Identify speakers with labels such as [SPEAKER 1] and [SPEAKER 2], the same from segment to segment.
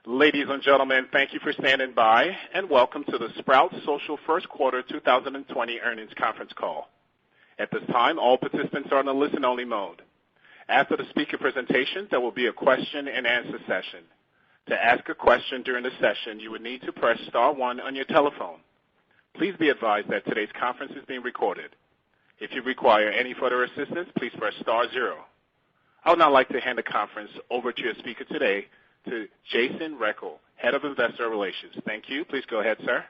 [SPEAKER 1] Ladies and gentlemen, thank you for standing by, and welcome to the Sprout Social First Quarter 2020 Earnings Conference Call. At this time, all participants are in a listen-only mode. After the speaker presentation, there will be a question-and-answer session. To ask a question during the session, you would need to press star one on your telephone. Please be advised that today's conference is being recorded. If you require any further assistance, please press star zero. I would now like to hand the conference over to your speaker today, to Justyn, Head of Investor Relations. Thank you. Please go ahead, sir.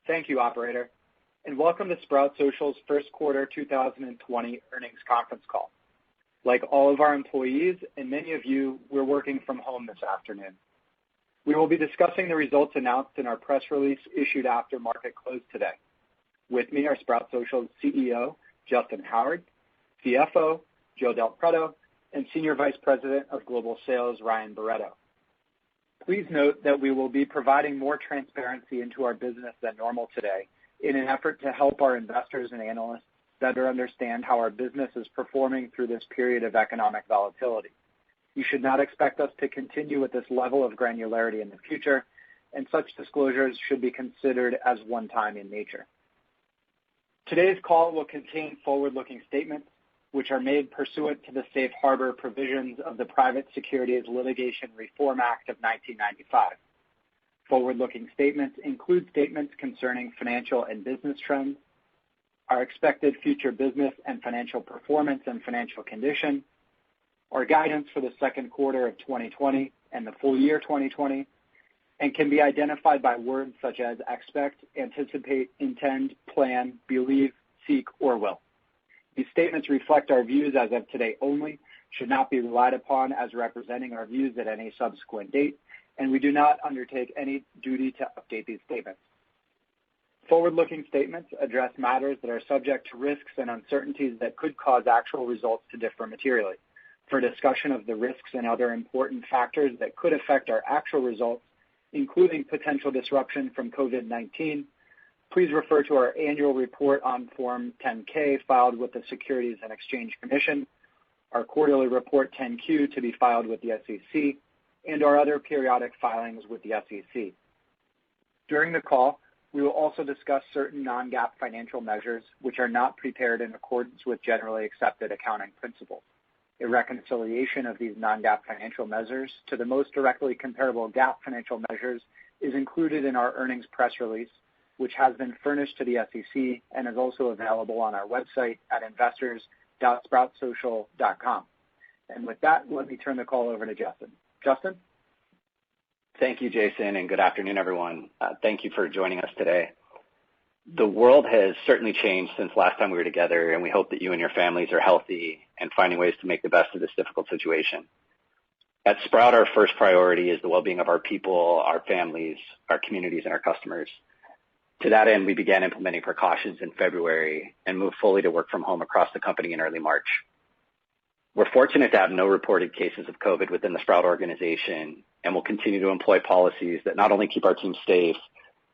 [SPEAKER 2] Thank you, operator, and welcome to Sprout Social's First Quarter 2020 Earnings Conference Call. Like all of our employees and many of you, we're working from home this afternoon. We will be discussing the results announced in our press release issued after market close today. With me are Sprout Social's CEO, Justyn Howard, CFO, Joe Del Preto, and Senior Vice President of Global Sales, Ryan Barreto. Please note that we will be providing more transparency into our business than normal today in an effort to help our investors and analysts better understand how our business is performing through this period of economic volatility. You should not expect us to continue with this level of granularity in the future, and such disclosures should be considered as one-time in nature. Today's call will contain forward-looking statements which are made pursuant to the safe harbor provisions of the Private Securities Litigation Reform Act of 1995. Forward-looking statements include statements concerning financial and business trends, our expected future business and financial performance and financial condition, our guidance for the second quarter of 2020 and the full year 2020, and can be identified by words such as expect, anticipate, intend, plan, believe, seek, or will. These statements reflect our views as of today only, should not be relied upon as representing our views at any subsequent date, and we do not undertake any duty to update these statements. Forward-looking statements address matters that are subject to risks and uncertainties that could cause actual results to differ materially. For discussion of the risks and other important factors that could affect our actual results, including potential disruption from COVID-19, please refer to our annual report on Form 10-K filed with the Securities and Exchange Commission, our quarterly report 10-Q to be filed with the SEC, and our other periodic filings with the SEC. During the call, we will also discuss certain non-GAAP financial measures which are not prepared in accordance with generally accepted accounting principles. A reconciliation of these non-GAAP financial measures to the most directly comparable GAAP financial measures is included in our earnings press release, which has been furnished to the SEC and is also available on our website at investors.sproutsocial.com. And with that, let me turn the call over to Justyn. Justyn?
[SPEAKER 3] Thank you, Jason, and good afternoon, everyone. Thank you for joining us today. The world has certainly changed since last time we were together, and we hope that you and your families are healthy and finding ways to make the best of this difficult situation. At Sprout, our first priority is the well-being of our people, our families, our communities, and our customers. To that end, we began implementing precautions in February and moved fully to work from home across the company in early March. We're fortunate to have no reported cases of COVID within the Sprout organization, and will continue to employ policies that not only keep our team safe,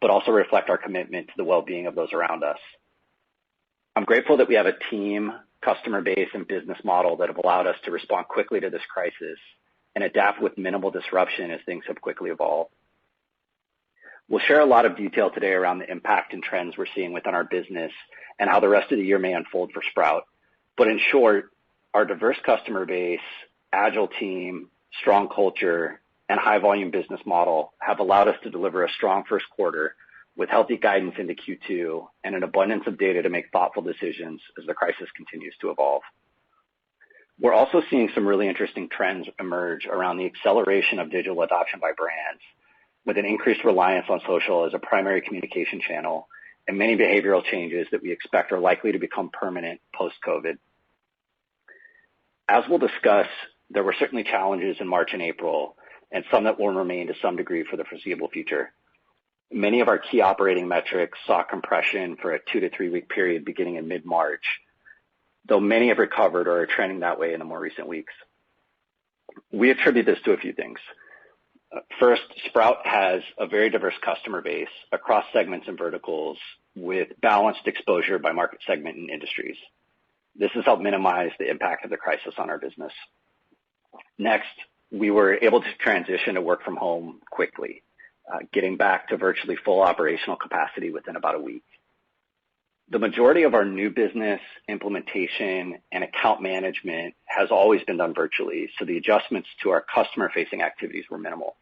[SPEAKER 3] but also reflect our commitment to the well-being of those around us. I'm grateful that we have a team, customer base, and business model that have allowed us to respond quickly to this crisis and adapt with minimal disruption as things have quickly evolved. We'll share a lot of detail today around the impact and trends we're seeing within our business and how the rest of the year may unfold for Sprout. But in short, our diverse customer base, agile team, strong culture, and high-volume business model have allowed us to deliver a strong first quarter with healthy guidance into Q2 and an abundance of data to make thoughtful decisions as the crisis continues to evolve. We're also seeing some really interesting trends emerge around the acceleration of digital adoption by brands, with an increased reliance on social as a primary communication channel and many behavioral changes that we expect are likely to become permanent post-COVID. As we'll discuss, there were certainly challenges in March and April, and some that will remain to some degree for the foreseeable future. Many of our key operating metrics saw compression for a 2 to 3 week period beginning in mid-March, though many have recovered or are trending that way in the more recent weeks. We attribute this to a few things. First, Sprout has a very diverse customer base across segments and verticals with balanced exposure by market segment and industries. This has helped minimize the impact of the crisis on our business. Next, we were able to transition to work from home quickly, getting back to virtually full operational capacity within about a week. The majority of our new business implementation and account management has always been done virtually, so the adjustments to our customer-facing activities were minimal.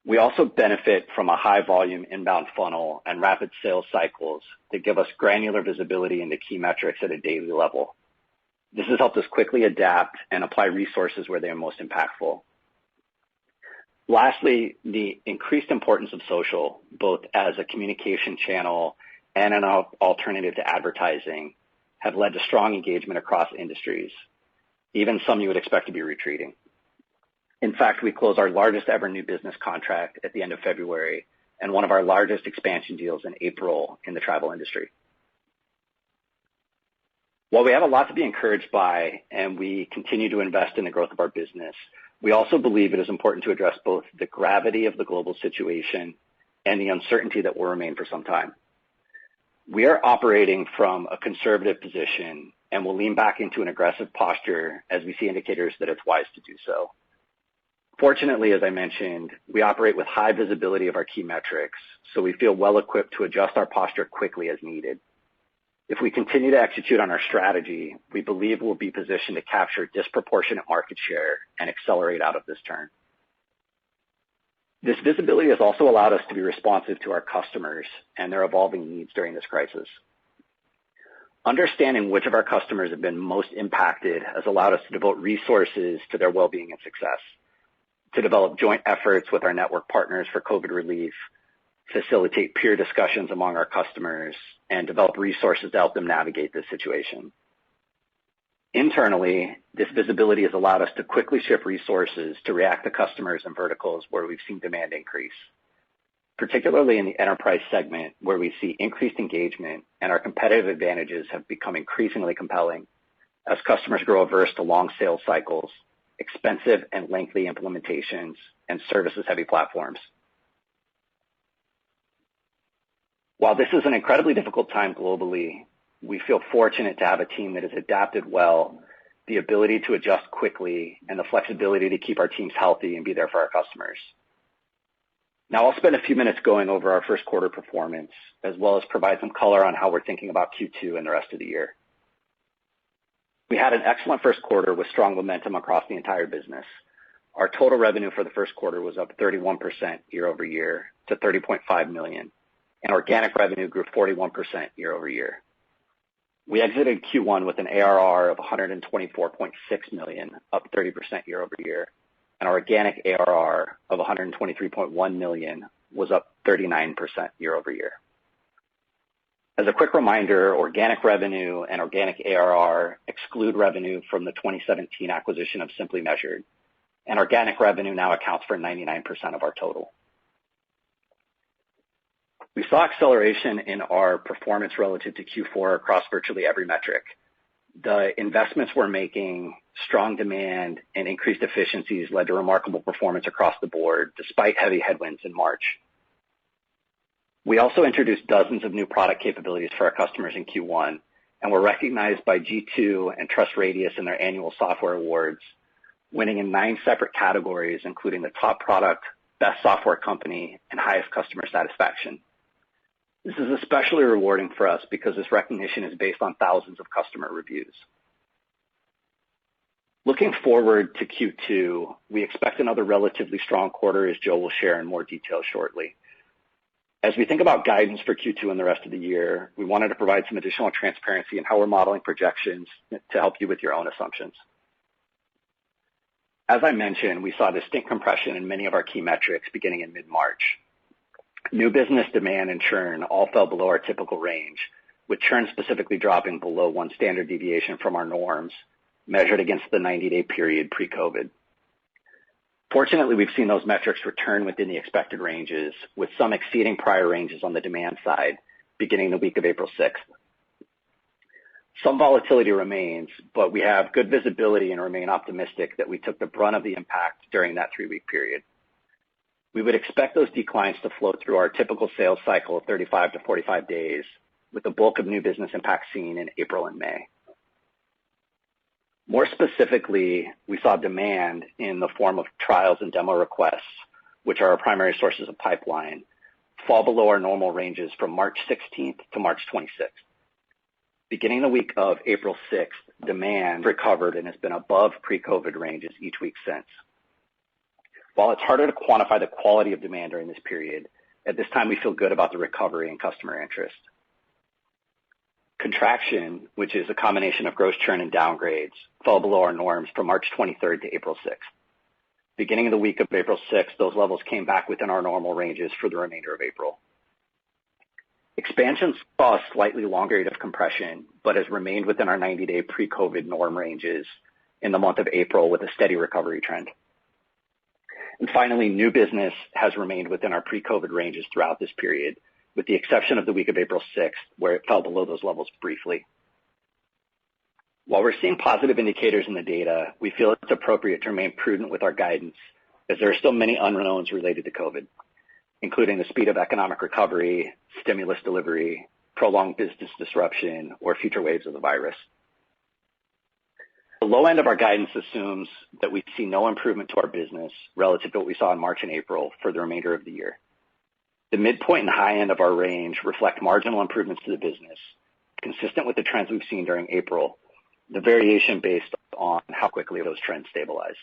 [SPEAKER 3] We also benefit from a high-volume inbound funnel and rapid sales cycles that give us granular visibility into key metrics at a daily level. This has helped us quickly adapt and apply resources where they are most impactful. Lastly, the increased importance of social, both as a communication channel and an alternative to advertising, have led to strong engagement across industries, even some you would expect to be retreating. In fact, we closed our largest ever new business contract at the end of February and one of our largest expansion deals in April in the travel industry. While we have a lot to be encouraged by and we continue to invest in the growth of our business, we also believe it is important to address both the gravity of the global situation and the uncertainty that will remain for some time. We are operating from a conservative position and will lean back into an aggressive posture as we see indicators that it's wise to do so. Fortunately, as I mentioned, we operate with high visibility of our key metrics, so we feel well equipped to adjust our posture quickly as needed. If we continue to execute on our strategy, we believe we'll be positioned to capture disproportionate market share and accelerate out of this turn. This visibility has also allowed us to be responsive to our customers and their evolving needs during this crisis. Understanding which of our customers have been most impacted has allowed us to devote resources to their well-being and success, to develop joint efforts with our network partners for COVID relief, facilitate peer discussions among our customers, and develop resources to help them navigate this situation. Internally, this visibility has allowed us to quickly shift resources to react to customers and verticals where we've seen demand increase, particularly in the enterprise segment where we see increased engagement and our competitive advantages have become increasingly compelling as customers grow averse to long sales cycles, expensive and lengthy implementations, and services-heavy platforms. While this is an incredibly difficult time globally, we feel fortunate to have a team that has adapted well, the ability to adjust quickly, and the flexibility to keep our teams healthy and be there for our customers. Now I'll spend a few minutes going over our first quarter performance, as well as provide some color on how we're thinking about Q2 and the rest of the year. We had an excellent first quarter with strong momentum across the entire business. Our total revenue for the first quarter was up 31% year over year to $30.5 million, and organic revenue grew 41% year over year. We exited Q1 with an ARR of $124.6 million, up 30% year over year, and our organic ARR of $123.1 million was up 39% year over year. As a quick reminder, organic revenue and organic ARR exclude revenue from the 2017 acquisition of Simply Measured, and organic revenue now accounts for 99% of our total. We saw acceleration in our performance relative to Q4 across virtually every metric. The investments we're making, strong demand, and increased efficiencies led to remarkable performance across the board, despite heavy headwinds in March. We also introduced dozens of new product capabilities for our customers in Q1, and were recognized by G2 and TrustRadius in their annual software awards, winning in 9 separate categories, including the top product, best software company, and highest customer satisfaction. This is especially rewarding for us because this recognition is based on thousands of customer reviews. Looking forward to Q2, we expect another relatively strong quarter, as Joe will share in more detail shortly. As we think about guidance for Q2 and the rest of the year, we wanted to provide some additional transparency in how we're modeling projections to help you with your own assumptions. As I mentioned, we saw distinct compression in many of our key metrics beginning in mid-March. New business demand and churn all fell below our typical range, with churn specifically dropping below 1 standard deviation from our norms, measured against the 90-day period pre-COVID. Fortunately, we've seen those metrics return within the expected ranges, with some exceeding prior ranges on the demand side, beginning the week of April 6th. Some volatility remains, but we have good visibility and remain optimistic that we took the brunt of the impact during that 3-week period. We would expect those declines to flow through our typical sales cycle of 35 to 45 days, with the bulk of new business impact seen in April and May. More specifically, we saw demand in the form of trials and demo requests, which are our primary sources of pipeline, fall below our normal ranges from March 16th to March 26th. Beginning the week of April 6th, demand recovered and has been above pre-COVID ranges each week since. While it's harder to quantify the quality of demand during this period, at this time we feel good about the recovery and customer interest. Contraction, which is a combination of gross churn and downgrades, fell below our norms from March 23rd to April 6th. Beginning of the week of April 6th, those levels came back within our normal ranges for the remainder of April. Expansion saw a slightly longer rate of compression, but has remained within our 90-day pre-COVID norm ranges in the month of April with a steady recovery trend. And finally, new business has remained within our pre-COVID ranges throughout this period, with the exception of the week of April 6th, where it fell below those levels briefly. While we're seeing positive indicators in the data, we feel it's appropriate to remain prudent with our guidance, as there are still many unknowns related to COVID, including the speed of economic recovery, stimulus delivery, prolonged business disruption, or future waves of the virus. The low end of our guidance assumes that we see no improvement to our business relative to what we saw in March and April for the remainder of the year. The midpoint and high end of our range reflect marginal improvements to the business, consistent with the trends we've seen during April, the variation based on how quickly those trends stabilize.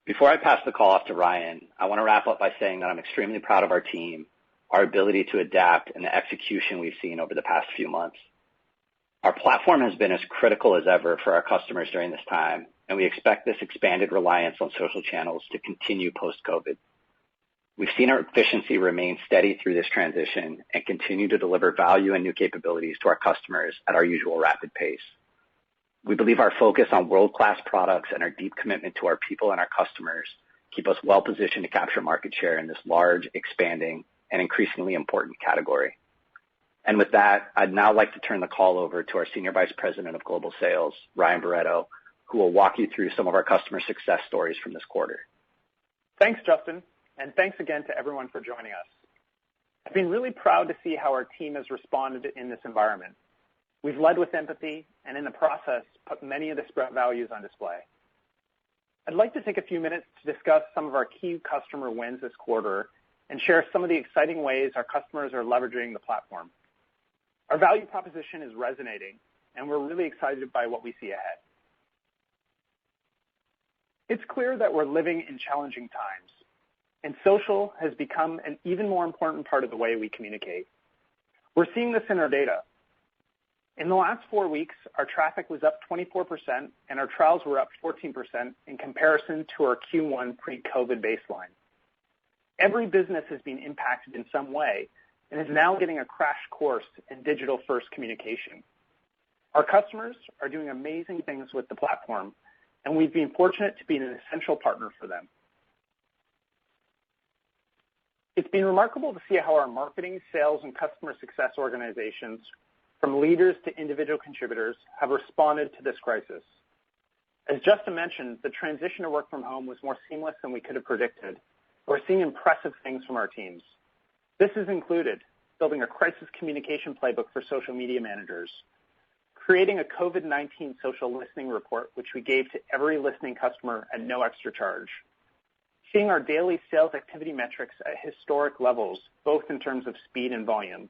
[SPEAKER 3] Before I pass the call off to Ryan, I want to wrap up by saying that I'm extremely proud of our team, our ability to adapt, and the execution we've seen over the past few months. Our platform has been as critical as ever for our customers during this time, and we expect this expanded reliance on social channels to continue post-COVID. We've seen our efficiency remain steady through this transition and continue to deliver value and new capabilities to our customers at our usual rapid pace. We believe our focus on world-class products and our deep commitment to our people and our customers keep us well positioned to capture market share in this large, expanding, and increasingly important category. And with that, I'd now like to turn the call over to our Senior Vice President of Global Sales, Ryan Barreto, who will walk you through some of our customer success stories from this quarter.
[SPEAKER 4] Thanks, Justyn. And thanks again to everyone for joining us. I've been really proud to see how our team has responded in this environment. We've led with empathy and in the process put many of the Sprout values on display. I'd like to take a few minutes to discuss some of our key customer wins this quarter and share some of the exciting ways our customers are leveraging the platform. Our value proposition is resonating, and we're really excited by what we see ahead. It's clear that we're living in challenging times, and social has become an even more important part of the way we communicate. We're seeing this in our data. In the last 4 weeks, our traffic was up 24%, and our trials were up 14% in comparison to our Q1 pre-COVID baseline. Every business has been impacted in some way and is now getting a crash course in digital-first communication. Our customers are doing amazing things with the platform, and we've been fortunate to be an essential partner for them. It's been remarkable to see how our marketing, sales, and customer success organizations, from leaders to individual contributors, have responded to this crisis. As Justyn mentioned, the transition to work from home was more seamless than we could have predicted. We're seeing impressive things from our teams. This has included building a crisis communication playbook for social media managers, creating a COVID-19 social listening report, which we gave to every listening customer at no extra charge, seeing our daily sales activity metrics at historic levels, both in terms of speed and volume.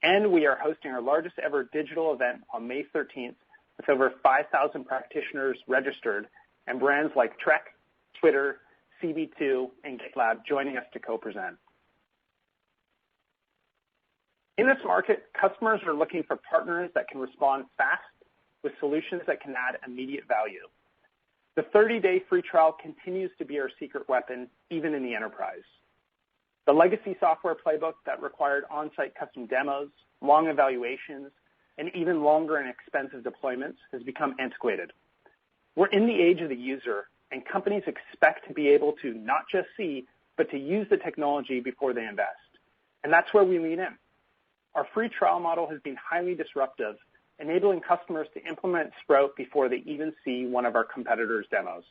[SPEAKER 4] And we are hosting our largest ever digital event on May 13th with over 5,000 practitioners registered and brands like Trek, Twitter, CB2, and GitLab joining us to co-present. In this market, customers are looking for partners that can respond fast with solutions that can add immediate value. The 30-day free trial continues to be our secret weapon, even in the enterprise. The legacy software playbook that required on-site custom demos, long evaluations, and even longer and expensive deployments has become antiquated. We're in the age of the user, and companies expect to be able to not just see, but to use the technology before they invest. And that's where we lean in. Our free trial model has been highly disruptive, enabling customers to implement Sprout before they even see one of our competitors' demos.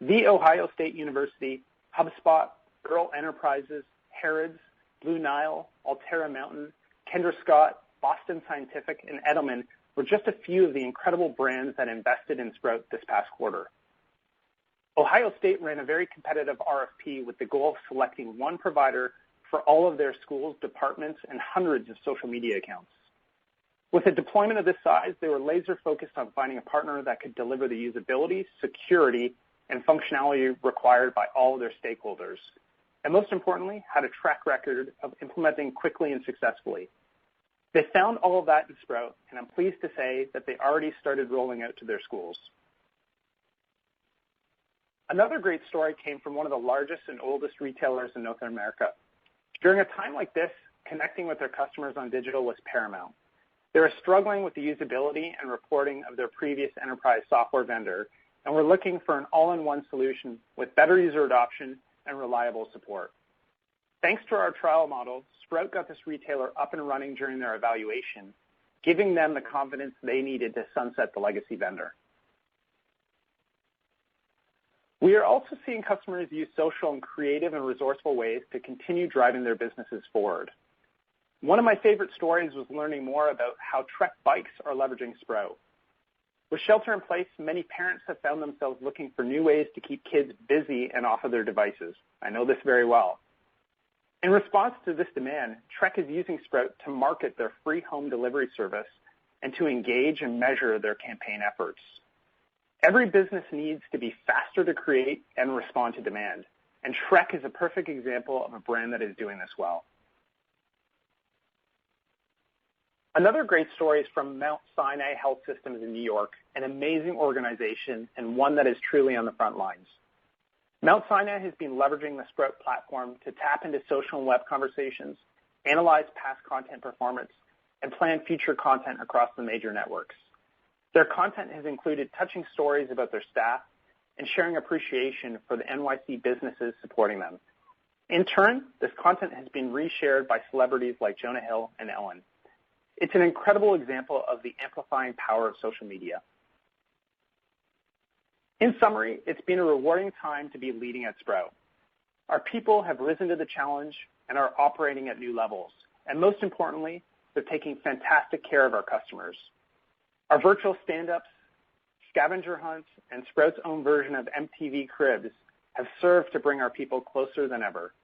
[SPEAKER 4] The Ohio State University, HubSpot, Girl Enterprises, Harrods, Blue Nile, Altera Mountain, Kendra Scott, Boston Scientific, and Edelman were just a few of the incredible brands that invested in Sprout this past quarter. Ohio State ran a very competitive RFP with the goal of selecting one provider for all of their schools, departments, and hundreds of social media accounts. With a deployment of this size, they were laser focused on finding a partner that could deliver the usability, security, and functionality required by all of their stakeholders, and most importantly, had a track record of implementing quickly and successfully. They found all of that in Sprout, and I'm pleased to say that they already started rolling out to their schools. Another great story came from one of the largest and oldest retailers in North America. During a time like this, connecting with their customers on digital was paramount. They were struggling with the usability and reporting of their previous enterprise software vendor, and were looking for an all-in-one solution with better user adoption and reliable support. Thanks to our trial model, Sprout got this retailer up and running during their evaluation, giving them the confidence they needed to sunset the legacy vendor. We are also seeing customers use social in creative and resourceful ways to continue driving their businesses forward. One of my favorite stories was learning more about how Trek bikes are leveraging Sprout. With shelter in place, many parents have found themselves looking for new ways to keep kids busy and off of their devices. I know this very well. In response to this demand, Trek is using Sprout to market their free home delivery service and to engage and measure their campaign efforts. Every business needs to be faster to create and respond to demand, and Trek is a perfect example of a brand that is doing this well. Another great story is from Mount Sinai Health Systems in New York, an amazing organization and one that is truly on the front lines. Mount Sinai has been leveraging the Sprout platform to tap into social and web conversations, analyze past content performance, and plan future content across the major networks. Their content has included touching stories about their staff and sharing appreciation for the NYC businesses supporting them. In turn, this content has been reshared by celebrities like Jonah Hill and Ellen. It's an incredible example of the amplifying power of social media. In summary, it's been a rewarding time to be leading at Sprout. Our people have risen to the challenge and are operating at new levels. And most importantly, they're taking fantastic care of our customers. Our virtual stand-ups, scavenger hunts, and Sprout's own version of MTV Cribs have served to bring our people closer than ever.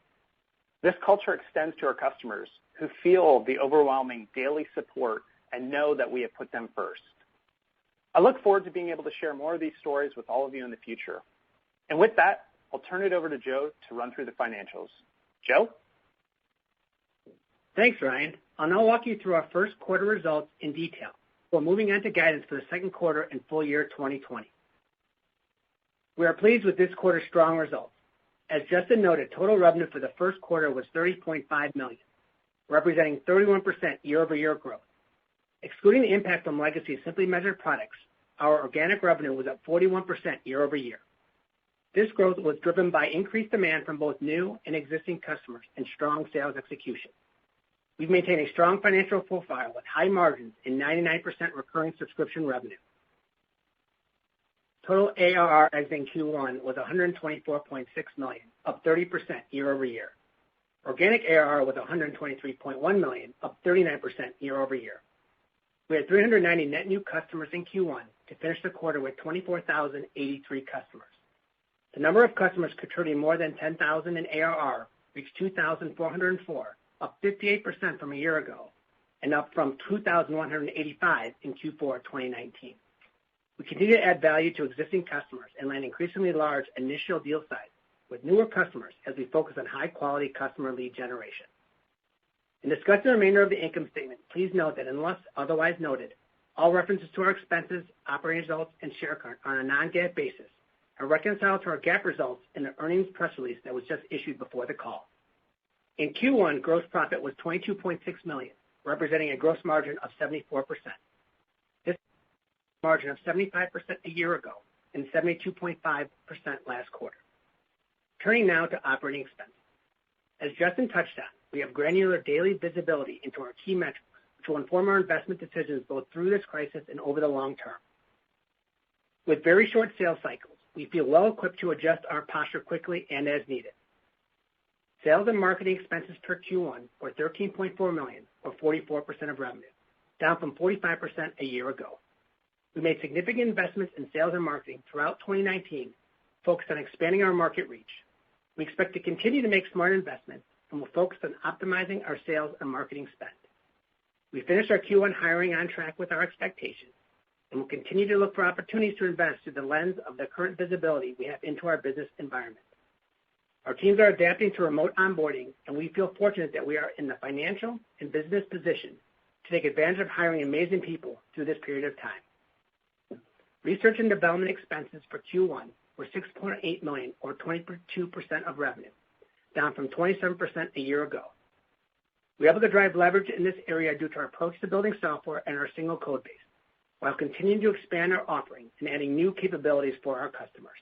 [SPEAKER 4] This culture extends to our customers who feel the overwhelming daily support and know that we have put them first. I look forward to being able to share more of these stories with all of you in the future. And with that, I'll turn it over to Joe to run through the financials. Joe?
[SPEAKER 5] Thanks, Ryan. I'll now walk you through our first quarter results in detail before moving on to guidance for the second quarter and full year 2020. We are pleased with this quarter's strong results. As Justyn noted, total revenue for the first quarter was $30.5 million, representing 31% year-over-year growth. Excluding the impact from legacy Simply Measured products, our organic revenue was up 41% year-over-year. This growth was driven by increased demand from both new and existing customers and strong sales execution. We've maintained a strong financial profile with high margins and 99% recurring subscription revenue. Total ARR exiting Q1 was $124.6 million, up 30% year-over-year. Organic ARR was $123.1 million, up 39% year-over-year. We had 390 net new customers in Q1 to finish the quarter with 24,083 customers. The number of customers contributing more than 10,000 in ARR reached 2,404, up 58% from a year ago, and up from 2,185 in Q4 2019. We continue to add value to existing customers and land increasingly large initial deal size with newer customers as we focus on high-quality customer lead generation. In discussing the remainder of the income statement, please note that unless otherwise noted, all references to our expenses, operating results, and share count are on a non-GAAP basis are reconciled to our GAAP results in the earnings press release that was just issued before the call. In Q1, gross profit was $22.6 million, representing a gross margin of 74%. This margin of 75% a year ago and 72.5% last quarter. Turning now to operating expenses. As Justyn touched on, we have granular daily visibility into our key metrics, which will inform our investment decisions both through this crisis and over the long term. With very short sales cycles, we feel well equipped to adjust our posture quickly and as needed. Sales and marketing expenses per Q1 were $13.4 million, or 44% of revenue. down from 45% a year ago. We made significant investments in sales and marketing throughout 2019, focused on expanding our market reach. We expect to continue to make smart investments and will focus on optimizing our sales and marketing spend. We finished our Q1 hiring on track with our expectations, and will continue to look for opportunities to invest through the lens of the current visibility we have into our business environment. Our teams are adapting to remote onboarding, and we feel fortunate that we are in the financial and business position to take advantage of hiring amazing people through this period of time. Research and development expenses for Q1 were $6.8 million, or 22% of revenue, down from 27% a year ago. We were able to drive leverage in this area due to our approach to building software and our single code base, while continuing to expand our offerings and adding new capabilities for our customers.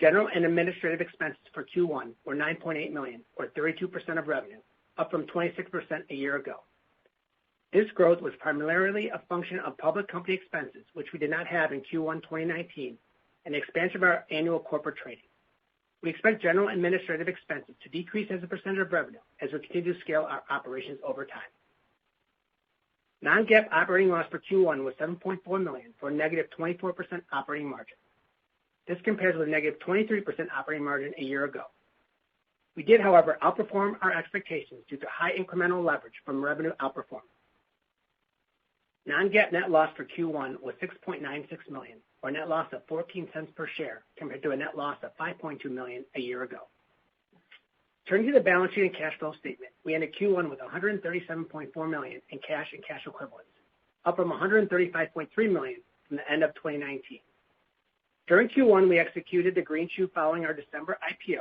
[SPEAKER 5] General and administrative expenses for Q1 were $9.8 million, or 32% of revenue, up from 26% a year ago. This growth was primarily a function of public company expenses, which we did not have in Q1 2019, and the expansion of our annual corporate training. We expect general and administrative expenses to decrease as a percentage of revenue as we continue to scale our operations over time. Non-GAAP operating loss for Q1 was $7.4 million, for a negative 24% operating margin. This compares with a negative 23% operating margin a year ago. We did, however, outperform our expectations due to high incremental leverage from revenue outperformance. Non-GAAP net loss for Q1 was $6.96 million, or a net loss of 14 cents per share, compared to a net loss of $5.2 million a year ago. Turning to the balance sheet and cash flow statement, we ended Q1 with $137.4 million in cash and cash equivalents, up from $135.3 million from the end of 2019. During Q1, we executed the green shoe following our December IPO,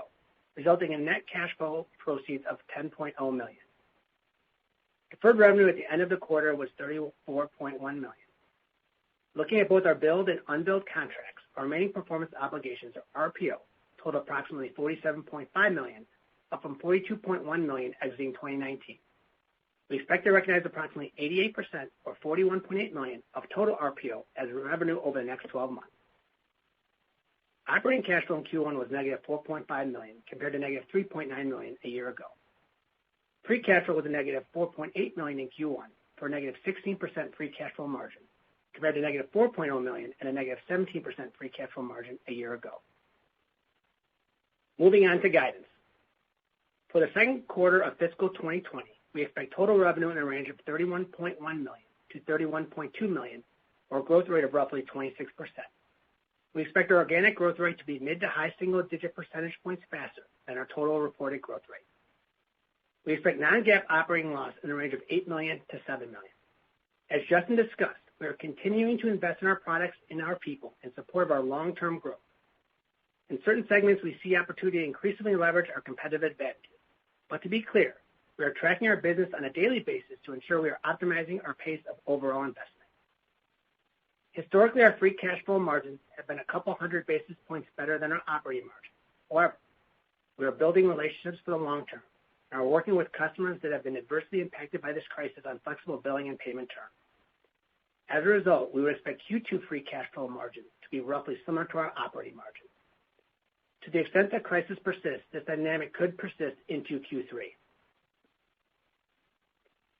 [SPEAKER 5] resulting in net cash flow proceeds of $10.0 million. Deferred revenue at the end of the quarter was $34.1 million. Looking at both our billed and unbilled contracts, our remaining performance obligations, or RPO, total approximately $47.5 million, up from $42.1 million exiting 2019. We expect to recognize approximately 88%, or $41.8 million, of total RPO as revenue over the next 12 months. Operating cash flow in Q1 was negative $4.5 million, compared to negative $3.9 million a year ago. Free cash flow was a negative $4.8 million in Q1, for a negative 16% free cash flow margin, compared to negative $4.0 million and a negative 17% free cash flow margin a year ago. Moving on to guidance. For the second quarter of fiscal 2020, we expect total revenue in the range of $31.1 million to $31.2 million, or a growth rate of roughly 26%. We expect our organic growth rate to be mid to high single-digit percentage points faster than our total reported growth rate. We expect non-GAAP operating loss in the range of $8 million to $7 million. As Justyn discussed, we are continuing to invest in our products and our people in support of our long-term growth. In certain segments, we see opportunity to increasingly leverage our competitive advantages. But to be clear, we are tracking our business on a daily basis to ensure we are optimizing our pace of overall investment. Historically, our free cash flow margins have been a couple hundred basis points better than our operating margin. However, we are building relationships for the long term and are working with customers that have been adversely impacted by this crisis on flexible billing and payment terms. As a result, we would expect Q2 free cash flow margin to be roughly similar to our operating margin. To the extent that crisis persists, this dynamic could persist into Q3.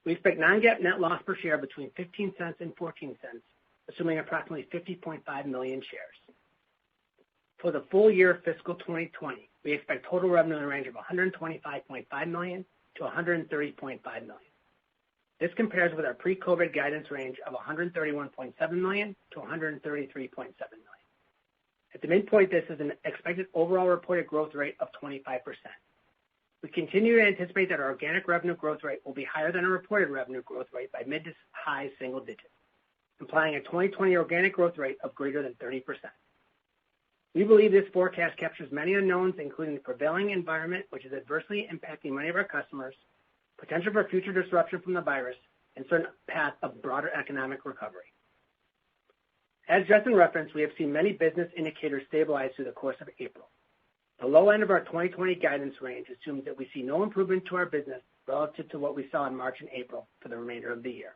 [SPEAKER 5] We expect non-GAAP net loss per share between 15 cents and 14 cents, assuming approximately 50.5 million shares. For the full year fiscal 2020, we expect total revenue in the range of $125.5 million to $130.5 million. This compares with our pre-COVID guidance range of $131.7 million to $133.7 million. At the midpoint, this is an expected overall reported growth rate of 25%. We continue to anticipate that our organic revenue growth rate will be higher than our reported revenue growth rate by mid to high single digits, implying a 2020 organic growth rate of greater than 30%. We believe this forecast captures many unknowns, including the prevailing environment, which is adversely impacting many of our customers, potential for future disruption from the virus, and certain path of broader economic recovery. As Justyn referenced, we have seen many business indicators stabilize through the course of April. The low end of our 2020 guidance range assumes that we see no improvement to our business relative to what we saw in March and April for the remainder of the year.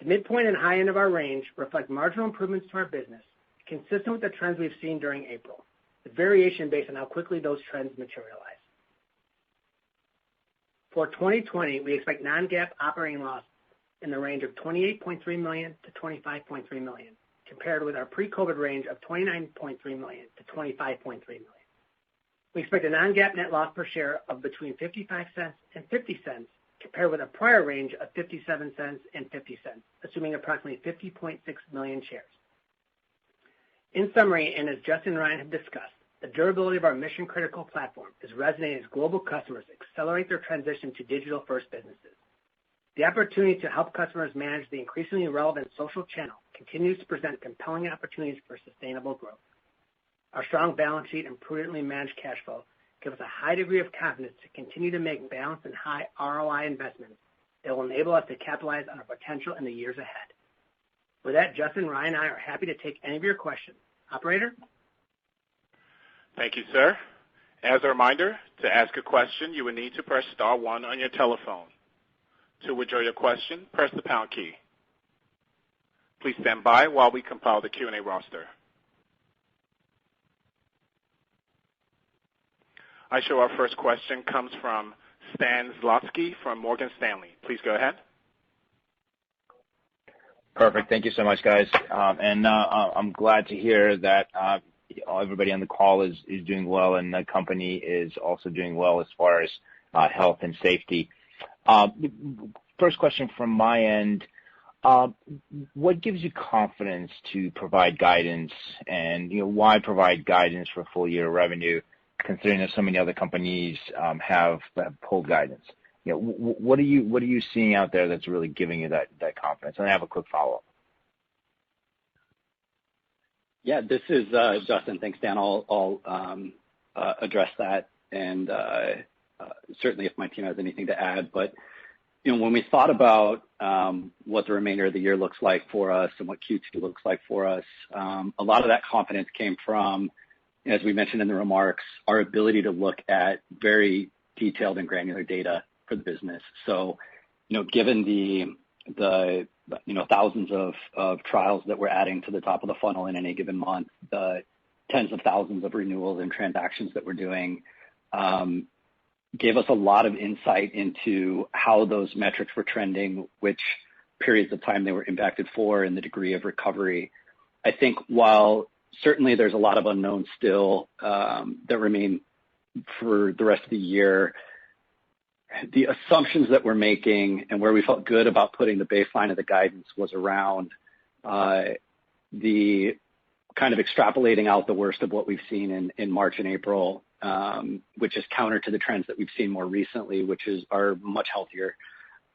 [SPEAKER 5] The midpoint and high end of our range reflect marginal improvements to our business, consistent with the trends we've seen during April, with variation based on how quickly those trends materialize. For 2020, we expect non-GAAP operating loss in the range of $28.3 million to $25.3 million, compared with our pre-COVID range of $29.3 million to $25.3 million. We expect a non-GAAP net loss per share of between 55 cents and 50 cents, compared with a prior range of 57 cents and 50 cents, assuming approximately 50.6 million shares. In summary, and as Justyn and Ryan have discussed, the durability of our mission-critical platform is resonating as global customers accelerate their transition to digital-first businesses. The opportunity to help customers manage the increasingly relevant social channel continues to present compelling opportunities for sustainable growth. Our strong balance sheet and prudently managed cash flow give us a high degree of confidence to continue to make balanced and high ROI investments that will enable us to capitalize on our potential in the years ahead. With that, Justyn, Ryan, and I are happy to take any of your questions. Operator?
[SPEAKER 1] Thank you, sir. As a reminder, to ask a question, you will need to press star one on your telephone. To withdraw your question, press the pound key. Please stand by while we compile the Q&A roster. I show our first question comes from Stan Zlotsky from Morgan Stanley. Please go ahead.
[SPEAKER 6] Perfect. Thank you so much, guys. I'm glad to hear that everybody on the call is doing well, and the company is also doing well as far as health and safety. First question from my end, what gives you confidence to provide guidance, and why provide guidance for full year revenue, considering that so many other companies have pulled guidance? What are you seeing out there that's really giving you that confidence? And I have a quick follow-up.
[SPEAKER 3] Yeah, this is Justyn. Thanks, Dan. I'll address that, and certainly if my team has anything to add. But when we thought about what the remainder of the year looks like for us and what Q2 looks like for us, a lot of that confidence came from, as we mentioned in the remarks, our ability to look at very detailed and granular data for the business. So, given the thousands of trials that we're adding to the top of the funnel in any given month, the tens of thousands of renewals and transactions that we're doing, gave us a lot of insight into how those metrics were trending, which periods of time they were impacted for, and the degree of recovery. I think while certainly there's a lot of unknowns still that remain for the rest of the year, the assumptions that we're making and where we felt good about putting the baseline of the guidance was around the kind of extrapolating out the worst of what we've seen in March and April, which is counter to the trends that we've seen more recently, which are much healthier.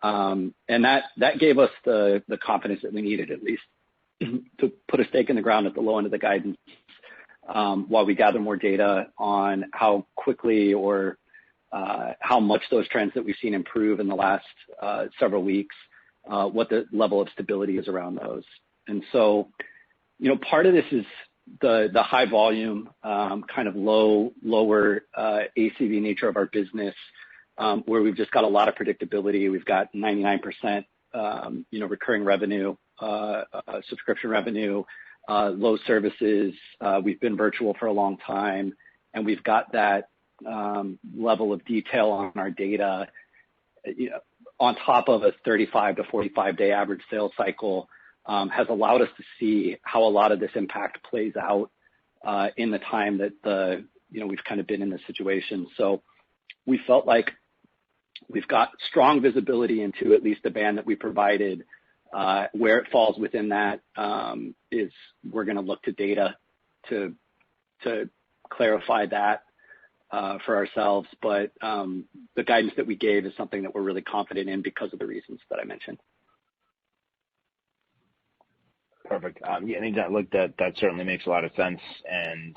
[SPEAKER 3] And that gave us the confidence that we needed, at least, to put a stake in the ground at the low end of the guidance while we gather more data on how quickly or how much those trends that we've seen improve in the last several weeks, what the level of stability is around those. And so, part of this is the high volume, kind of lower ACV nature of our business, where we've just got a lot of predictability. We've got 99%, recurring revenue, subscription revenue, low services. We've been virtual for a long time, and we've got that level of detail on our data, on top of a 35 to 45 day average sales cycle, has allowed us to see how a lot of this impact plays out in the time that we've kind of been in this situation. So we felt like we've got strong visibility into at least the band that we provided. Where it falls within that is we're going to look to data to clarify that for ourselves. But the guidance that we gave is something that we're really confident in because of the reasons that I mentioned.
[SPEAKER 6] Perfect. I think that certainly makes a lot of sense, and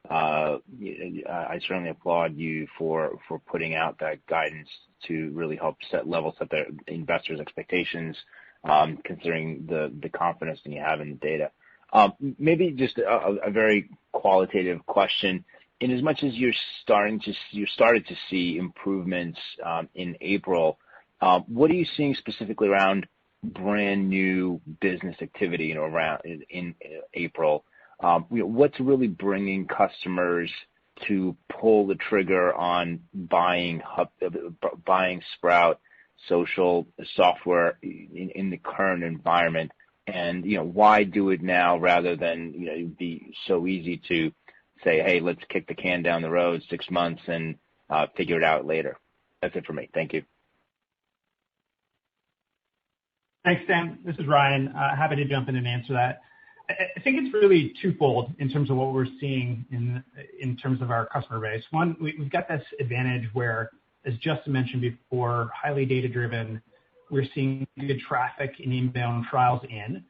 [SPEAKER 6] I certainly applaud you for putting out that guidance to really help level set the investors' expectations, considering the confidence that you have in the data. Maybe just a very qualitative question. In as much as you started to see improvements in April, what are you seeing specifically around brand new business activity around in April? What's really bringing customers to pull the trigger on buying Sprout social software in the current environment? And, why do it now rather than, be so easy to say, hey, let's kick the can down the road 6 months and figure it out later? That's it for me. Thank you.
[SPEAKER 7] Thanks, Sam. This is Ryan. Happy to jump in and answer that. I think it's really twofold in terms of what we're seeing in terms of our customer base. One, we've got this advantage where, as Justyn mentioned before, highly data-driven, we're seeing good traffic and inbound trials in.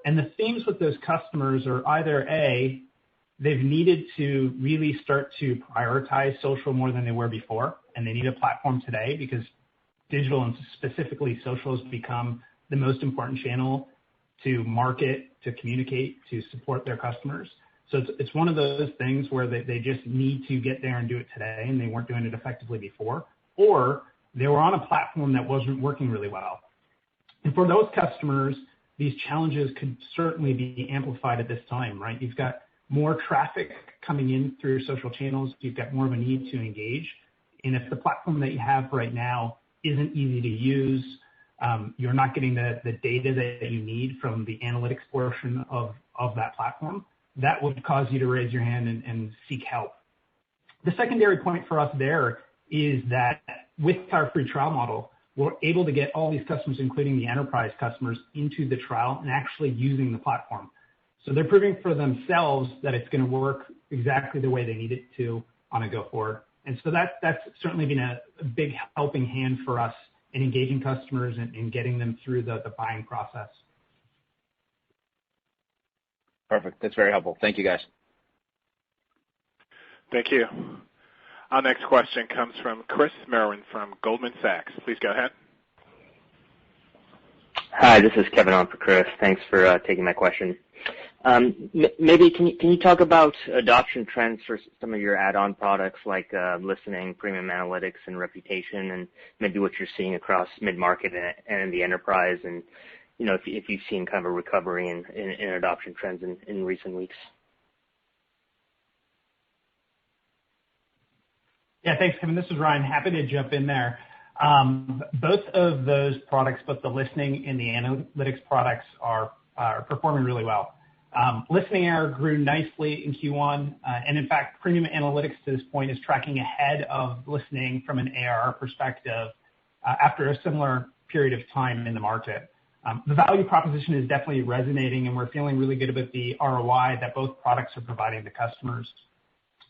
[SPEAKER 7] And the themes with those customers are either A, they've needed to really start to prioritize social more than they were before, and they need a platform today because digital and specifically social has become the most important channel to market, to communicate, to support their customers. So it's one of those things where they just need to get there and do it today, and they weren't doing it effectively before, or they were on a platform that wasn't working really well. And for those customers, these challenges could certainly be amplified at this time, right? You've got more traffic coming in through your social channels. You've got more of a need to engage. And if the platform that you have right now isn't easy to use, you're not getting the data that you need from the analytics portion of that platform, that would cause you to raise your hand and seek help. The secondary point for us there is that with our free trial model, we're able to get all these customers, including the enterprise customers, into the trial and actually using the platform. So they're proving for themselves that it's going to work exactly the way they need it to on a go forward. And so that's certainly been a big helping hand for us in engaging customers and getting them through the buying process.
[SPEAKER 6] Perfect. That's very helpful. Thank you, guys.
[SPEAKER 1] Thank you. Our next question comes from Chris Merwin from Goldman Sachs. Please go ahead.
[SPEAKER 8] Hi, this is Kevin on for Chris. Thanks for taking my question. Maybe can you talk about adoption trends for some of your add-on products like listening, premium analytics, and reputation, and maybe what you're seeing across mid-market and the enterprise, and if you've seen kind of a recovery in adoption trends in recent weeks.
[SPEAKER 7] Yeah, thanks, Kevin. This is Ryan. Happy to jump in there. Both of those products, both the listening and the analytics products, are performing really well. Listening ARR grew nicely in Q1, and in fact, premium analytics to this point is tracking ahead of listening from an ARR perspective after a similar period of time in the market. The value proposition is definitely resonating, and we're feeling really good about the ROI that both products are providing to customers.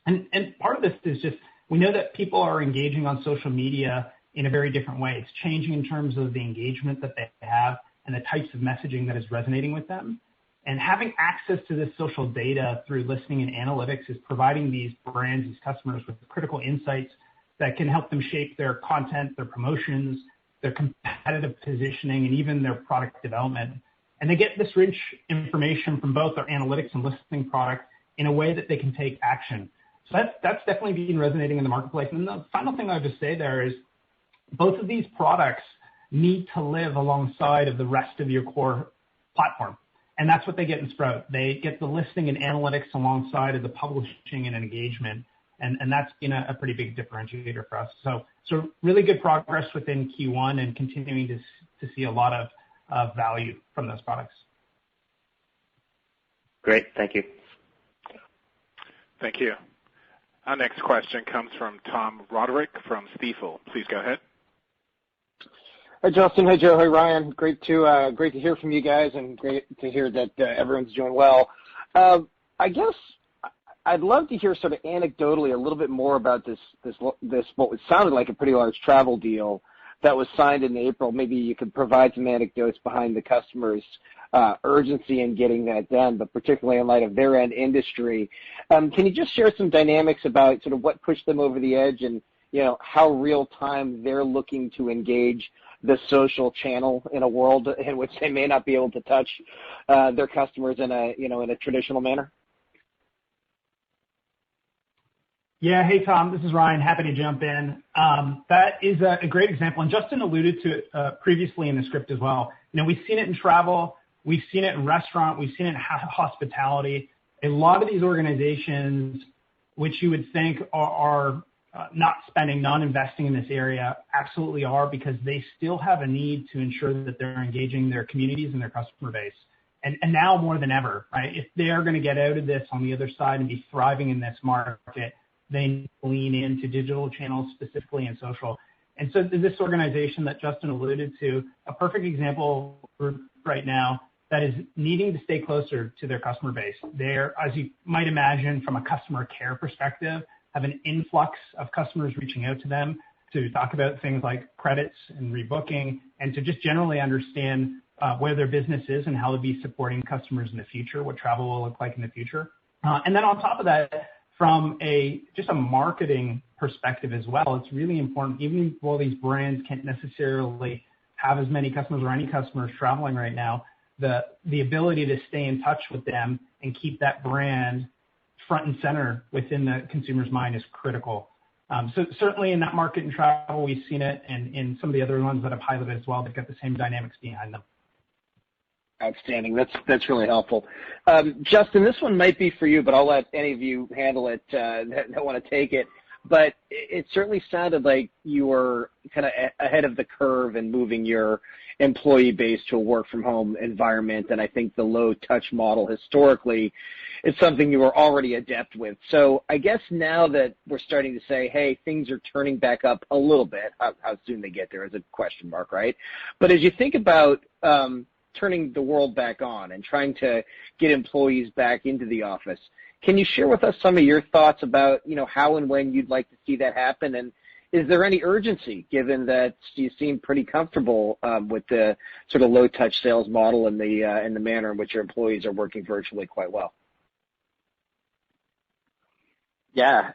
[SPEAKER 7] And part of this is just, we know that people are engaging on social media in a very different way. It's changing in terms of the engagement that they have and the types of messaging that is resonating with them. And having access to this social data through listening and analytics is providing these brands, these customers, with critical insights that can help them shape their content, their promotions, their competitive positioning, and even their product development. And they get this rich information from both our analytics and listening product in a way that they can take action. So that's definitely been resonating in the marketplace. And the final thing I would just say there is both of these products need to live alongside of the rest of your core platform. And that's what they get in Sprout. They get the listening and analytics alongside of the publishing and engagement. And that's been a pretty big differentiator for us. So really good progress within Q1 and continuing to see a lot of value from those products.
[SPEAKER 8] Great. Thank you.
[SPEAKER 1] Thank you. Our next question comes from Tom Roderick from Stifel. Please go ahead.
[SPEAKER 9] Hi, Justyn. Hi, Joe. Hi, Ryan. Great to hear from you guys, and great to hear that everyone's doing well. I guess I'd love to hear sort of anecdotally a little bit more about this what sounded like a pretty large travel deal that was signed in April. Maybe you could provide some anecdotes behind the customer's urgency in getting that done, but particularly in light of their end industry. Can you just share some dynamics about sort of what pushed them over the edge and how real time they're looking to engage the social channel in a world in which they may not be able to touch their customers in a traditional manner?
[SPEAKER 7] Yeah. Hey, Tom. This is Ryan. Happy to jump in. That is a great example, and Justyn alluded to it previously in the script as well. We've seen it in travel. We've seen it in restaurant. We've seen it in hospitality. A lot of these organizations, which you would think are not spending, not investing in this area absolutely are, because they still have a need to ensure that they're engaging their communities and their customer base. And now more than ever, right? If they are going to get out of this on the other side and be thriving in this market, they need to lean into digital channels, specifically in social. And so this organization that Justyn alluded to, a perfect example right now that is needing to stay closer to their customer base. They're, as you might imagine, from a customer care perspective, have an influx of customers reaching out to them to talk about things like credits and rebooking, and to just generally understand where their business is and how to be supporting customers in the future, what travel will look like in the future. And then on top of that, from just a marketing perspective as well, it's really important, even while these brands can't necessarily have as many customers or any customers traveling right now, the ability to stay in touch with them and keep that brand front and center within the consumer's mind is critical. So certainly in that market and travel, we've seen it, and in some of the other ones that have highlighted as well, they've got the same dynamics behind them.
[SPEAKER 9] Outstanding. That's really helpful. Justyn, this one might be for you, but I'll let any of you handle it that want to take it. But it certainly sounded like you were kind of ahead of the curve in moving your employee base to a work-from-home environment, and I think the low-touch model historically is something you were already adept with. So I guess now that we're starting to say, hey, things are turning back up a little bit, how soon they get there is a question mark, right? But as you think about turning the world back on and trying to get employees back into the office, can you share with us some of your thoughts about, how and when you'd like to see that happen? And is there any urgency, given that you seem pretty comfortable with the sort of low-touch sales model and the manner in which your employees are working virtually quite well?
[SPEAKER 3] Yeah,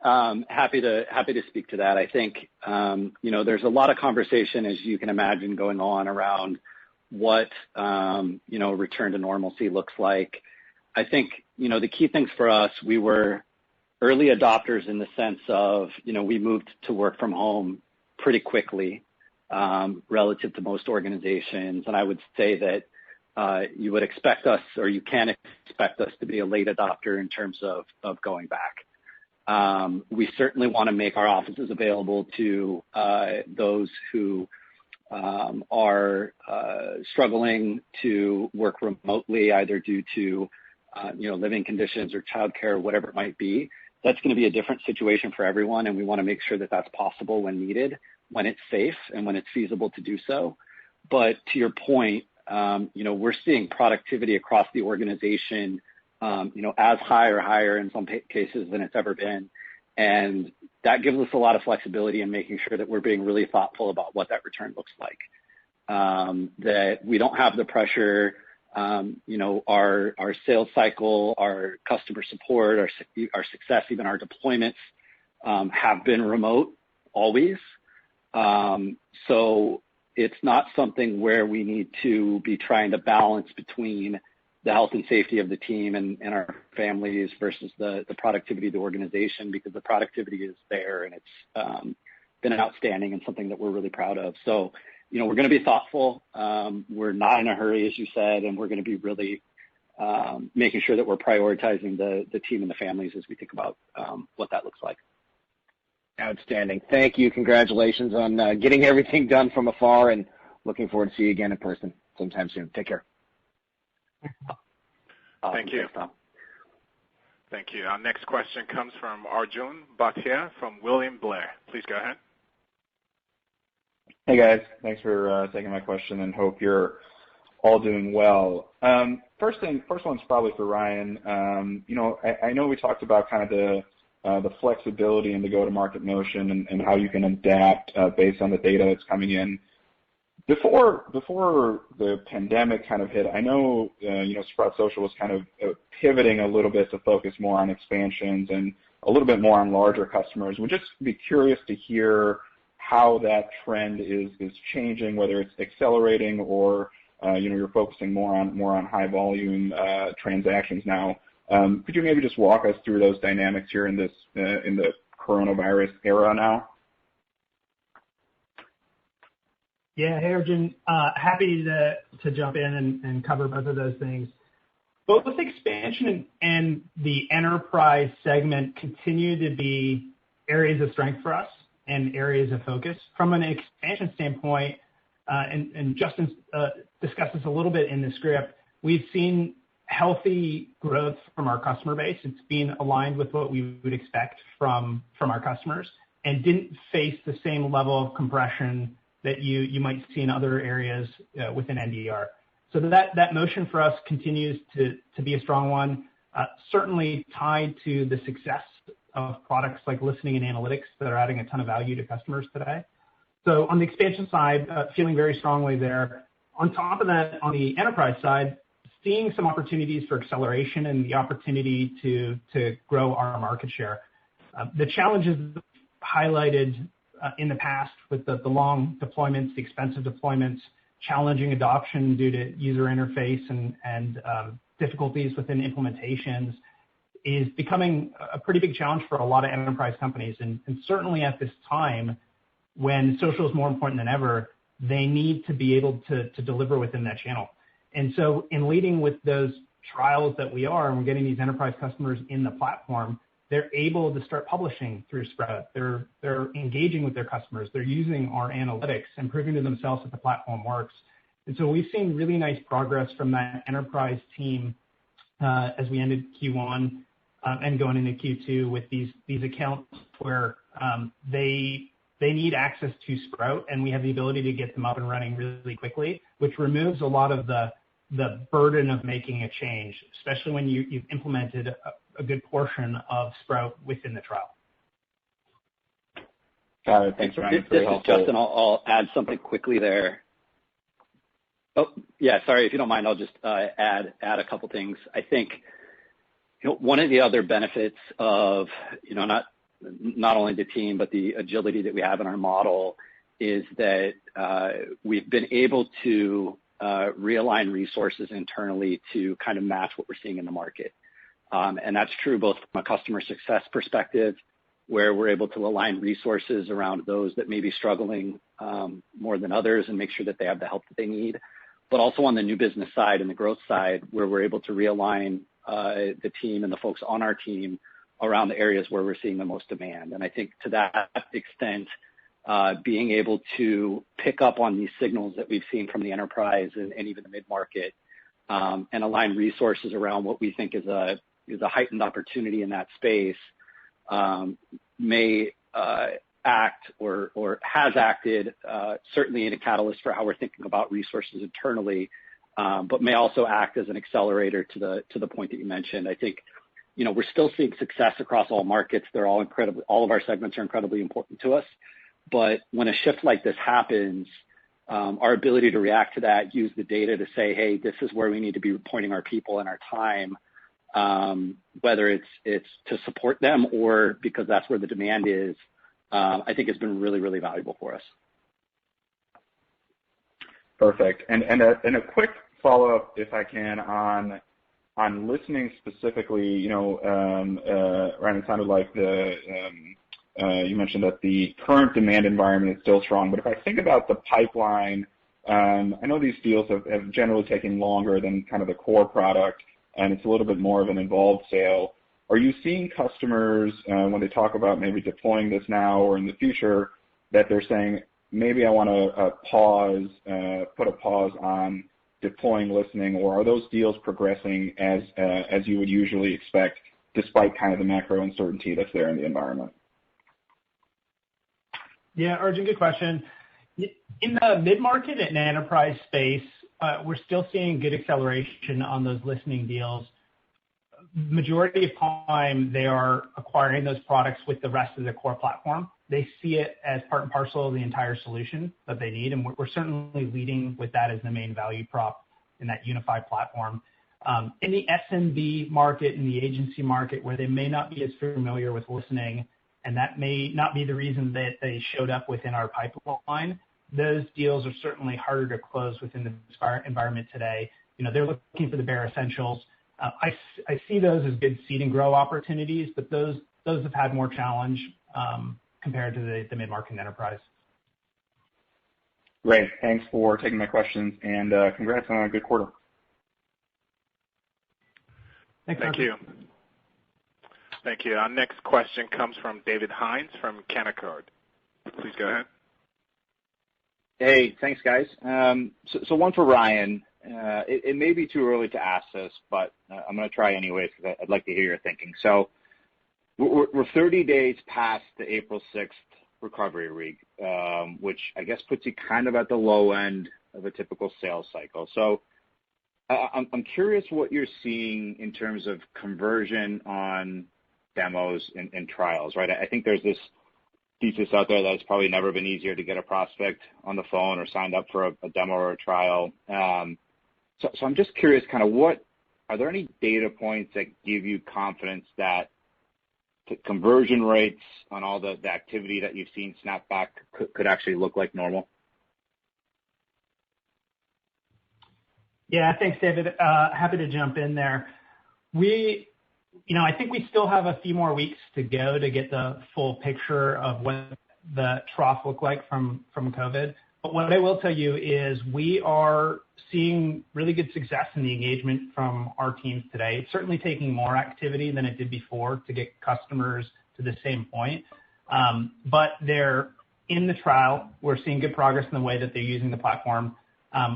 [SPEAKER 3] happy to speak to that. I think there's a lot of conversation, as you can imagine, going on around what return to normalcy looks like. I think the key things for us, we were early adopters in the sense of we moved to work from home pretty quickly relative to most organizations, and I would say that you would expect us, or you can expect us, to be a late adopter in terms of going back. We certainly want to make our offices available to those who are struggling to work remotely, either due to living conditions or childcare or whatever it might be. That's going to be a different situation for everyone, and we want to make sure that that's possible when needed, when it's safe, and when it's feasible to do so. But to your point, we're seeing productivity across the organization, as high or higher in some cases than it's ever been. And that gives us a lot of flexibility in making sure that we're being really thoughtful about what that return looks like. That we don't have the pressure, our sales cycle, our customer support, our success, even our deployments have been remote always. So it's not something where we need to be trying to balance between the health and safety of the team and our families versus the productivity of the organization, because the productivity is there, and it's been outstanding and something that we're really proud of. So, we're going to be thoughtful. We're not in a hurry, as you said, and we're going to be really making sure that we're prioritizing the team and the families as we think about what that looks like.
[SPEAKER 9] Outstanding. Thank you. Congratulations on getting everything done from afar, and looking forward to see you again in person sometime soon. Take care.
[SPEAKER 1] Thank you. Thank you. Our next question comes from Arjun Bhatia from William Blair. Please go ahead.
[SPEAKER 10] Hey, guys. Thanks for taking my question, and hope you're all doing well. First one's probably for Ryan. I know we talked about kind of the flexibility in the go-to-market motion and how you can adapt based on the data that's coming in. Before the pandemic kind of hit, I know Sprout Social was kind of pivoting a little bit to focus more on expansions and a little bit more on larger customers. We'd just be curious to hear how that trend is changing, whether it's accelerating or you're focusing more on high volume transactions now. Could you maybe just walk us through those dynamics here in the coronavirus era now?
[SPEAKER 7] Yeah, hey, Arjun. Happy to jump in and cover both of those things. Both expansion and the enterprise segment continue to be areas of strength for us and areas of focus. From an expansion standpoint, and Justyn discussed this a little bit in the script, we've seen healthy growth from our customer base. It's been aligned with what we would expect from our customers and didn't face the same level of compression that you might see in other areas within NDR. So that motion for us continues to be a strong one, certainly tied to the success of products like listening and analytics that are adding a ton of value to customers today. So on the expansion side, feeling very strongly there. On top of that, on the enterprise side, seeing some opportunities for acceleration and the opportunity to grow our market share. The challenges highlighted in the past with the long deployments, the expensive deployments, challenging adoption due to user interface and difficulties within implementations is becoming a pretty big challenge for a lot of enterprise companies. And certainly at this time, when social is more important than ever, they need to be able to deliver within that channel. And so in leading with those trials that we are, and we're getting these enterprise customers in the platform, they're able to start publishing through Sprout. They're engaging with their customers. They're using our analytics and proving to themselves that the platform works. And so we've seen really nice progress from that enterprise team as we ended Q1 and going into Q2 with these accounts where they need access to Sprout, and we have the ability to get them up and running really quickly, which removes a lot of the burden of making a change, especially when you've implemented a good portion of Sprout within the trial.
[SPEAKER 10] Got it. Thanks, Ryan.
[SPEAKER 3] This is Justyn. I'll add something quickly there. Oh, yeah, sorry. If you don't mind, I'll just add a couple things. I think one of the other benefits of not only the team but the agility that we have in our model is that we've been able to realign resources internally to kind of match what we're seeing in the market. And that's true both from a customer success perspective, where we're able to align resources around those that may be struggling more than others and make sure that they have the help that they need, but also on the new business side and the growth side, where we're able to realign the team and the folks on our team around the areas where we're seeing the most demand. And I think to that extent, being able to pick up on these signals that we've seen from the enterprise and even the mid-market and align resources around what we think is a heightened opportunity in that space may act or has acted certainly in a catalyst for how we're thinking about resources internally, but may also act as an accelerator to the point that you mentioned. I think we're still seeing success across all markets. They're all incredible. All of our segments are incredibly important to us. But when a shift like this happens, our ability to react to that, use the data to say, hey, this is where we need to be pointing our people and our time, whether it's to support them or because that's where the demand is, I think has been really, really valuable for us.
[SPEAKER 10] Perfect. And a quick follow-up, if I can, on listening specifically. Ryan, it sounded like you mentioned that the current demand environment is still strong. But if I think about the pipeline, I know these deals have generally taken longer than kind of the core product, and it's a little bit more of an involved sale. Are you seeing customers, when they talk about maybe deploying this now or in the future, that they're saying, maybe I want to put a pause on deploying listening, or are those deals progressing as you would usually expect, despite kind of the macro uncertainty that's there in the environment?
[SPEAKER 7] Yeah, Arjun, good question. In the mid-market and enterprise space, we're still seeing good acceleration on those listening deals. Majority of time, they are acquiring those products with the rest of the core platform. They see it as part and parcel of the entire solution that they need, and we're certainly leading with that as the main value prop in that unified platform. In the SMB market, in the agency market, where they may not be as familiar with listening, and that may not be the reason that they showed up within our pipeline, those deals are certainly harder to close within the environment today. They're looking for the bare essentials. I see those as good seed and grow opportunities, but those have had more challenge compared to the mid-market and enterprise.
[SPEAKER 10] Great. Thanks for taking my questions, and congrats on a good quarter.
[SPEAKER 7] Thanks,
[SPEAKER 1] Thank you. Thank you. Our next question comes from David Hynes from Canaccord. Please go ahead.
[SPEAKER 6] Hey, thanks, guys. So one for Ryan. It may be too early to ask this, but I'm going to try anyways because I'd like to hear your thinking. So we're 30 days past the April 6th recovery week, which I guess puts you kind of at the low end of a typical sales cycle. So I'm curious what you're seeing in terms of conversion on demos and trials, right? I think there's this thesis out there that it's probably never been easier to get a prospect on the phone or signed up for a demo or a trial. So I'm just curious, kind of are there any data points that give you confidence that the conversion rates on all the activity that you've seen snap back could actually look like normal?
[SPEAKER 7] Yeah, thanks, David. Happy to jump in there. I think we still have a few more weeks to go to get the full picture of what the trough looked like from COVID. But what I will tell you is we are seeing really good success in the engagement from our teams today. It's certainly taking more activity than it did before to get customers to the same point. But they're in the trial. We're seeing good progress in the way that they're using the platform.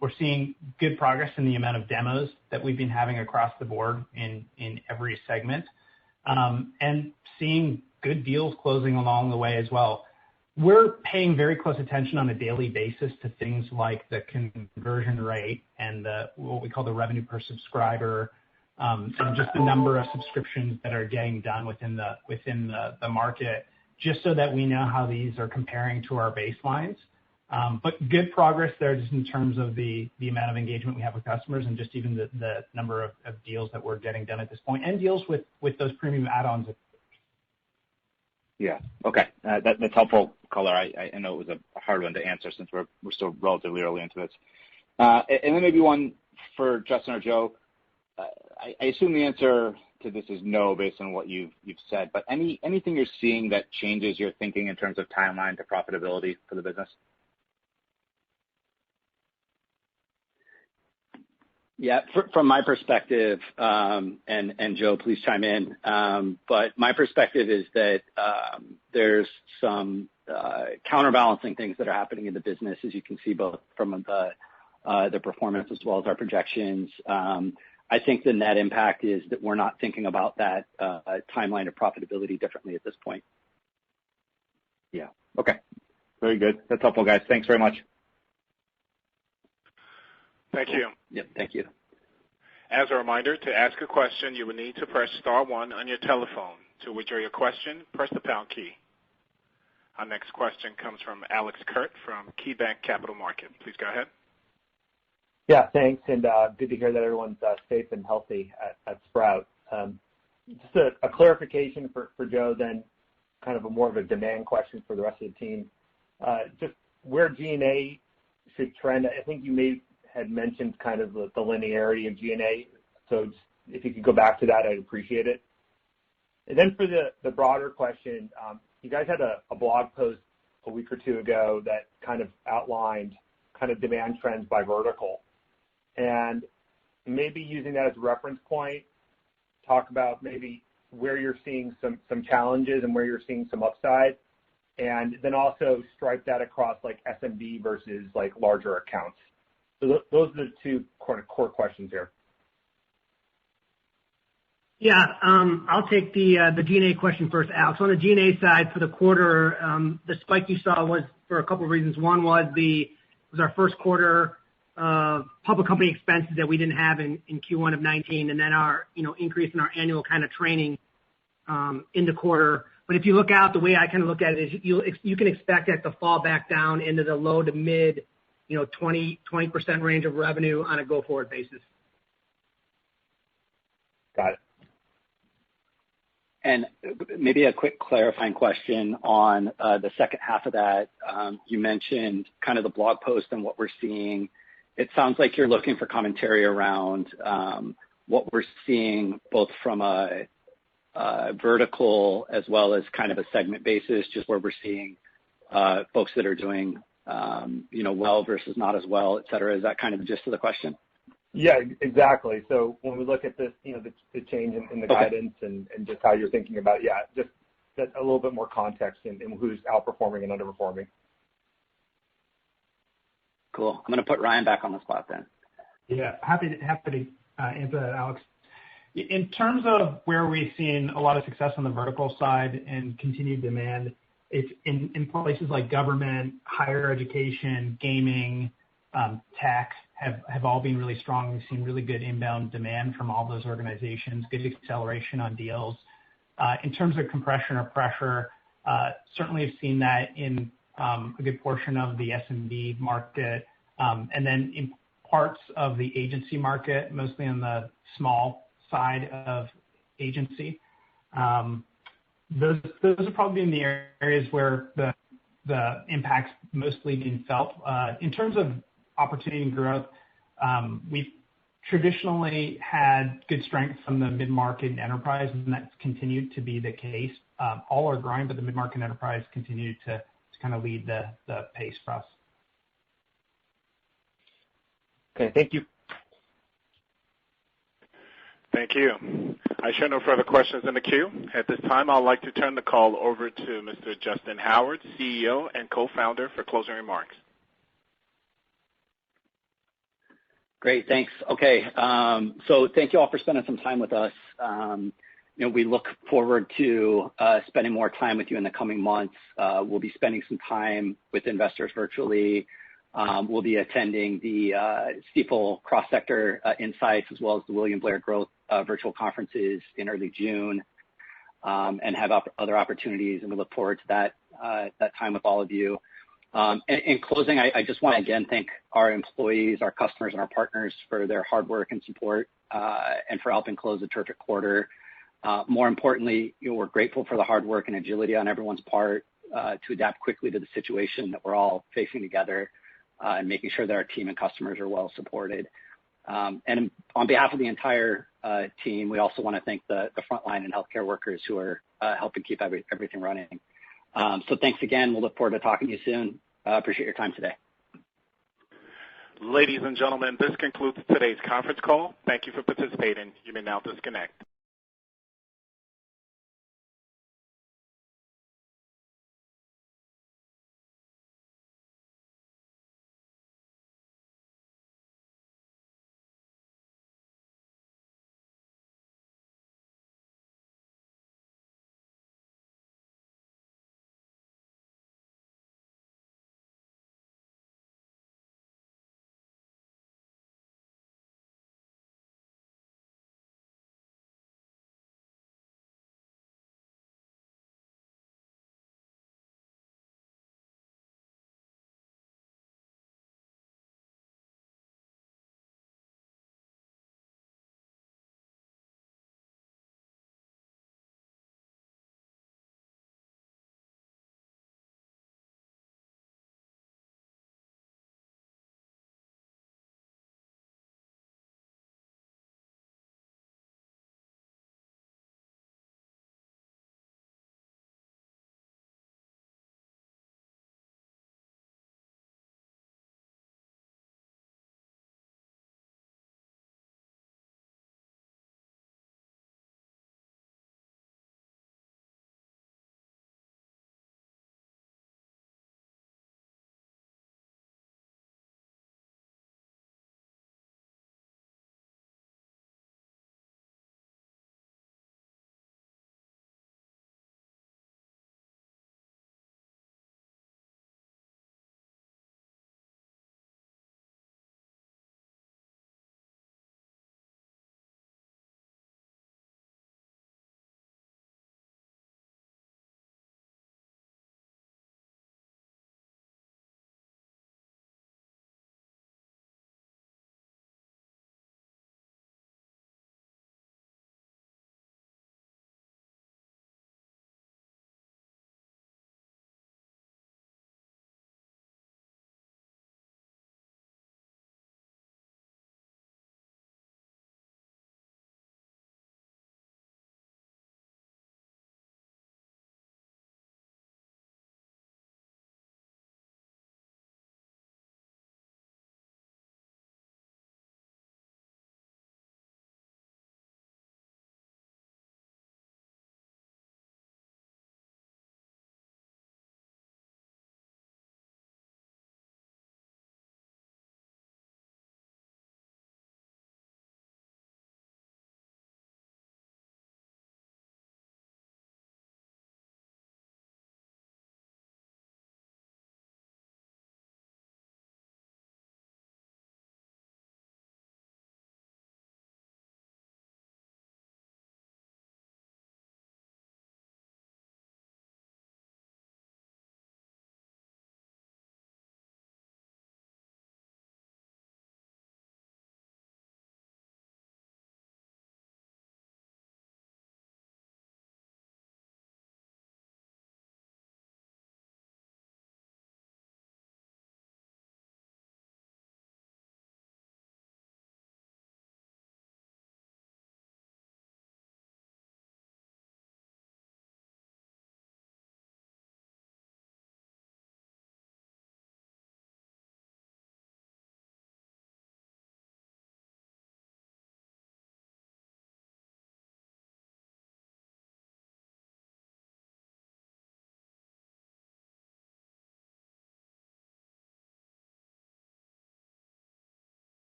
[SPEAKER 7] We're seeing good progress in the amount of demos that we've been having across the board in every segment, and seeing good deals closing along the way as well. We're paying very close attention on a daily basis to things like the conversion rate and what we call the revenue per subscriber, and just the number of subscriptions that are getting done within the market, just so that we know how these are comparing to our baselines. But good progress there just in terms of the amount of engagement we have with customers and just even the number of deals that we're getting done at this point, and deals with those premium add-ons.
[SPEAKER 6] Yeah. Okay. That's helpful color. I know it was a hard one to answer since we're still relatively early into this. And then maybe one for Justyn or Joe. I assume the answer to this is no based on what you've said, but anything you're seeing that changes your thinking in terms of timeline to profitability for the business?
[SPEAKER 3] Yeah, from my perspective, and Joe, please chime in. But my perspective is that there's some counterbalancing things that are happening in the business, as you can see, both from the performance as well as our projections. I think the net impact is that we're not thinking about that timeline of profitability differently at this point.
[SPEAKER 6] Yeah. Okay. Very good. That's helpful, guys. Thanks very much.
[SPEAKER 1] Thank you.
[SPEAKER 3] Yep, thank you.
[SPEAKER 1] As a reminder, to ask a question, you will need to press star one on your telephone. To withdraw your question, press the pound key. Our next question comes from Alex Kurt from KeyBanc Capital Markets. Please go ahead.
[SPEAKER 11] Yeah, thanks, and good to hear that everyone's safe and healthy at Sprout. Just a clarification for Joe, then kind of more of a demand question for the rest of the team. Just where G&A should trend. I think you had mentioned kind of the linearity of G&A, so just, if you could go back to that, I'd appreciate it. And then for the broader question, you guys had a blog post a week or two ago that kind of outlined kind of demand trends by vertical, and maybe using that as a reference point, talk about maybe where you're seeing some challenges and where you're seeing some upside, and then also stripe that across like SMB versus like larger accounts. So those are the two core questions here.
[SPEAKER 5] Yeah, I'll take the G&A question first, Alex. On the G&A side for the quarter, the spike you saw was for a couple of reasons. One was it was our first quarter public company expenses that we didn't have in Q1 of 19, and then our increase in our annual kind of training in the quarter. But if you look out, the way I kind of look at it is you can expect that to fall back down into the low to mid 20% range of revenue on a go-forward basis.
[SPEAKER 11] Got it.
[SPEAKER 3] And maybe a quick clarifying question on the second half of that. You mentioned kind of the blog post and what we're seeing. It sounds like you're looking for commentary around what we're seeing both from a vertical as well as kind of a segment basis, just where we're seeing folks that are doing well versus not as well, et cetera. Is that kind of the gist of the question?
[SPEAKER 11] Yeah, exactly. So when we look at this, the change in the guidance and just how you're thinking about, just a little bit more context in who's outperforming and underperforming.
[SPEAKER 3] Cool. I'm going to put Ryan back on the spot then.
[SPEAKER 7] Yeah, happy to answer that, Alex. In terms of where we've seen a lot of success on the vertical side and continued demand, it's in places like government, higher education, gaming, tech have all been really strong. We've seen really good inbound demand from all those organizations, good acceleration on deals. In terms of compression or pressure, certainly have seen that in a good portion of the SMB market, and then in parts of the agency market, mostly on the small side of agency. Those are probably in the areas where the impact's mostly being felt. In terms of opportunity and growth, we've traditionally had good strength from the mid-market and enterprise, and that's continued to be the case. All are growing, but the mid-market and enterprise continue to kind of lead the pace for us.
[SPEAKER 11] Okay, thank you.
[SPEAKER 1] Thank you. I show no further questions in the queue. At this time, I'd like to turn the call over to Mr. Justyn Howard, CEO and co-founder, for closing remarks.
[SPEAKER 3] Great, thanks. Okay, so thank you all for spending some time with us. We look forward to spending more time with you in the coming months. We'll be spending some time with investors virtually. We'll be attending the Stifel Cross-Sector Insights as well as the William Blair Growth virtual conferences in early June, and have other opportunities, and we look forward to that time with all of you. In closing, I just want to again thank our employees, our customers, and our partners for their hard work and support, and for helping close a terrific quarter. More importantly, we're grateful for the hard work and agility on everyone's part to adapt quickly to the situation that we're all facing together, and making sure that our team and customers are well supported. And on behalf of the entire team, we also want to thank the frontline and healthcare workers who are helping keep everything running. So thanks again. We'll look forward to talking to you soon. Appreciate your time today.
[SPEAKER 1] Ladies and gentlemen, this concludes today's conference call. Thank you for participating. You may now disconnect.